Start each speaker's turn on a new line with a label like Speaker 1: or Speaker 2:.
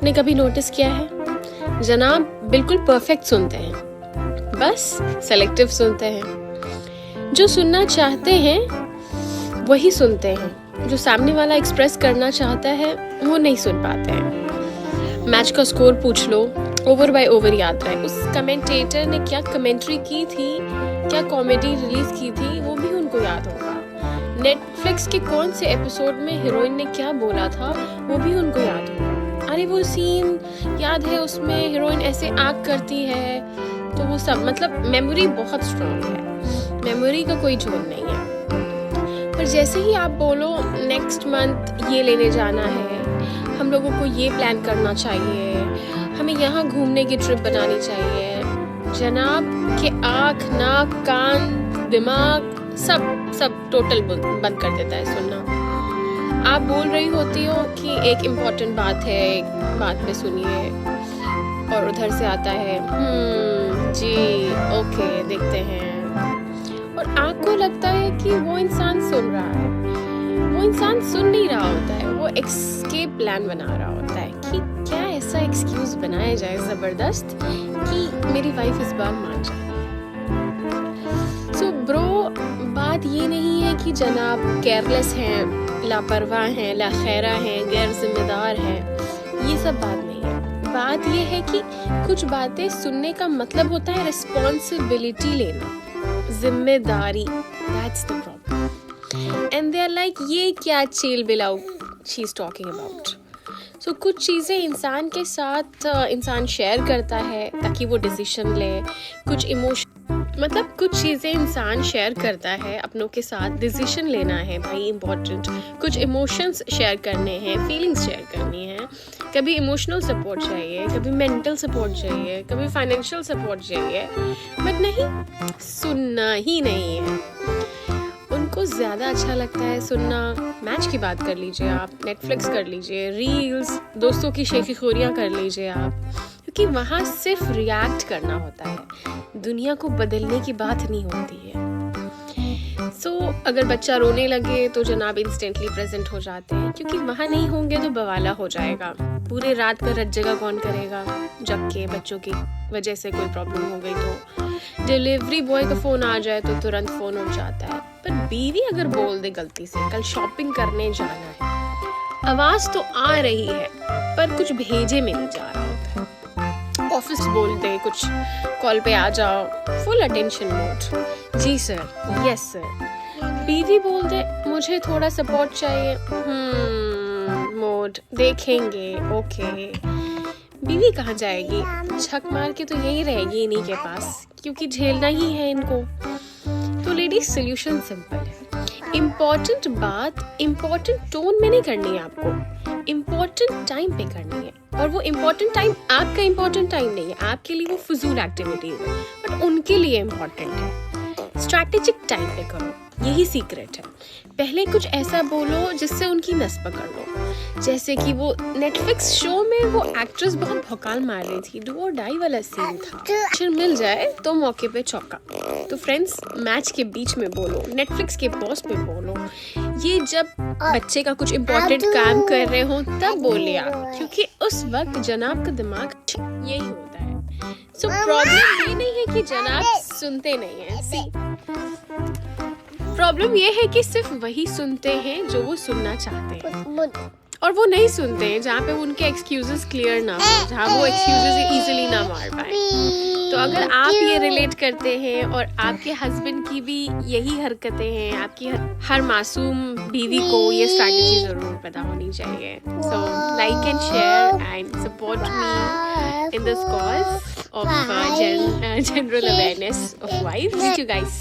Speaker 1: आपने कभी नोटिस किया है जनाब बिल्कुल परफेक्ट सुनते हैं, बस सेलेक्टिव सुनते हैं। जो सुनना चाहते हैं वही सुनते हैं, जो सामने वाला एक्सप्रेस करना चाहता है वो नहीं सुन पाते हैं। मैच का स्कोर पूछ लो, ओवर बाय ओवर याद रहे उस कमेंटेटर ने क्या कमेंट्री की थी, क्या कॉमेडी रिलीज की थी, वो भी उनको याद होगा। नेटफ्लिक्स के कौन से एपिसोड में हीरोइन ने क्या बोला था वो भी उनको याद होगा। अरे वो सीन याद है, उसमें हीरोइन ऐसे आग करती है, तो वो सब मतलब मेमोरी बहुत स्ट्रांग है, मेमोरी का कोई जोड़ नहीं है। पर जैसे ही आप बोलो नेक्स्ट मंथ ये लेने जाना है, हम लोगों को ये प्लान करना चाहिए, हमें यहाँ घूमने की ट्रिप बनानी चाहिए, जनाब के आँख नाक कान दिमाग सब टोटल बंद कर देता है सुनना। आप बोल रही होती हो कि एक इम्पोर्टेंट बात है, एक बात पे सुनिए, और उधर से आता है जी ओके देखते हैं, और आपको लगता है कि वो इंसान सुन रहा है। वो इंसान सुन नहीं रहा होता है, वो एस्केप प्लान बना रहा होता है कि क्या ऐसा एक्सक्यूज बनाया जाए ज़बरदस्त कि मेरी वाइफ इस बार मान जाए। सो ब्रो, बात ये नहीं है कि जनाब केयरलेस हैं, लापरवाह हैं, लाखैरा हैं, गैर जिम्मेदार हैं, ये सब बात नहीं है। बात ये है कि कुछ बातें सुनने का मतलब होता है रिस्पॉन्सिबिलिटी लेना, जिम्मेदारी। That's the problem. And they are like ये क्या चेल बिलाऊ she is talking about. So कुछ चीज़ें इंसान के साथ इंसान शेयर करता है ताकि वो डिसीजन ले, कुछ इमोशन मतलब कुछ चीज़ें इंसान शेयर करता है अपनों के साथ, डिसीजन लेना है भाई इम्पोर्टेंट, कुछ इमोशंस शेयर करने हैं, फीलिंग्स शेयर करनी है, कभी इमोशनल सपोर्ट चाहिए, कभी मेंटल सपोर्ट चाहिए, कभी फाइनेंशियल सपोर्ट चाहिए, बट नहीं सुनना ही नहीं है। उनको ज़्यादा अच्छा लगता है सुनना, मैच की बात कर लीजिए आप, नेटफ्लिक्स कर लीजिए, रील्स, दोस्तों की शेखी खोरियाँ कर लीजिए आप, क्योंकि वहाँ सिर्फ रिएक्ट करना होता है, दुनिया को बदलने की बात नहीं होती है। सो अगर बच्चा रोने लगे तो जनाब इंस्टेंटली प्रेजेंट हो जाते हैं, क्योंकि वहाँ नहीं होंगे तो बवाला हो जाएगा। पूरे रात का रट जगह कौन करेगा जब के बच्चों की वजह से कोई प्रॉब्लम हो गई तो। डिलीवरी बॉय का फ़ोन आ जाए तो तुरंत फ़ोन उठ जाता है, पर बीवी अगर बोल दे गलती से कल शॉपिंग करने जाना है, आवाज़ तो आ रही है पर कुछ भेजे में नहीं जा रहा होता है। ऑफिस बोल दे कुछ, कॉल पे आ जाओ, फुल अटेंशन मोड, जी सर, यस सर। बीवी बोल दे मुझे थोड़ा सपोर्ट चाहिए, मोड, देखेंगे, ओके। बीवी कहाँ जाएगी, छक मार के तो यही रहेगी इन्हीं के पास, क्योंकि झेलना ही है इनको। तो लेडीज सोल्यूशन सिंपल है, इम्पोर्टेंट बात इम्पोर्टेंट टोन में नहीं करनी है आपको, इम्पोर्टेंट टाइम पे करनी है, और वो इम्पोर्टेंट टाइम आपका इम्पोर्टेंट टाइम नहीं है, आपके लिए वो फजूल एक्टिविटीज है, बट उनके लिए इम्पोर्टेंट है। स्ट्रैटेजिक टाइम पे करो, यही सीक्रेट है। पहले कुछ ऐसा बोलो जिससे उनकी नस पकड़ लो, जैसे कि वो नेटफ्लिक्स शो में वो एक्ट्रेस बहुत भौकाल मार रही थी, डू और डाई वाला सीन था, फिर मिल जाए तो मौके पे चौका। तो फ्रेंड्स, मैच के बीच में बोलो, नेटफ्लिक्स के पॉज पे बोलो, ये जब बच्चे का कुछ इम्पोर्टेंट काम कर रहे हो तब बोलिए आप, क्योंकि उस वक्त जनाब का दिमाग यही होता है। सो प्रॉब्लम ये नहीं है कि जनाब सुनते नहीं हैं, सी प्रॉब्लम ये है कि सिर्फ वही सुनते हैं जो वो सुनना चाहते हैं, और वो नहीं सुनते हैं जहाँ पे उनके एक्सक्यूजेस क्लियर ना हो, जहाँ वो एक्सक्यूजेस इजीली ना मार पाए। तो अगर आप ये रिलेट करते हैं और आपके हस्बैंड की भी यही हरकतें हैं, आपकी हर मासूम बीवी को ये स्ट्रैटेजी जरूर पता होनी चाहिए। So like and share and support me in this cause of general awareness of wives. Thank you guys.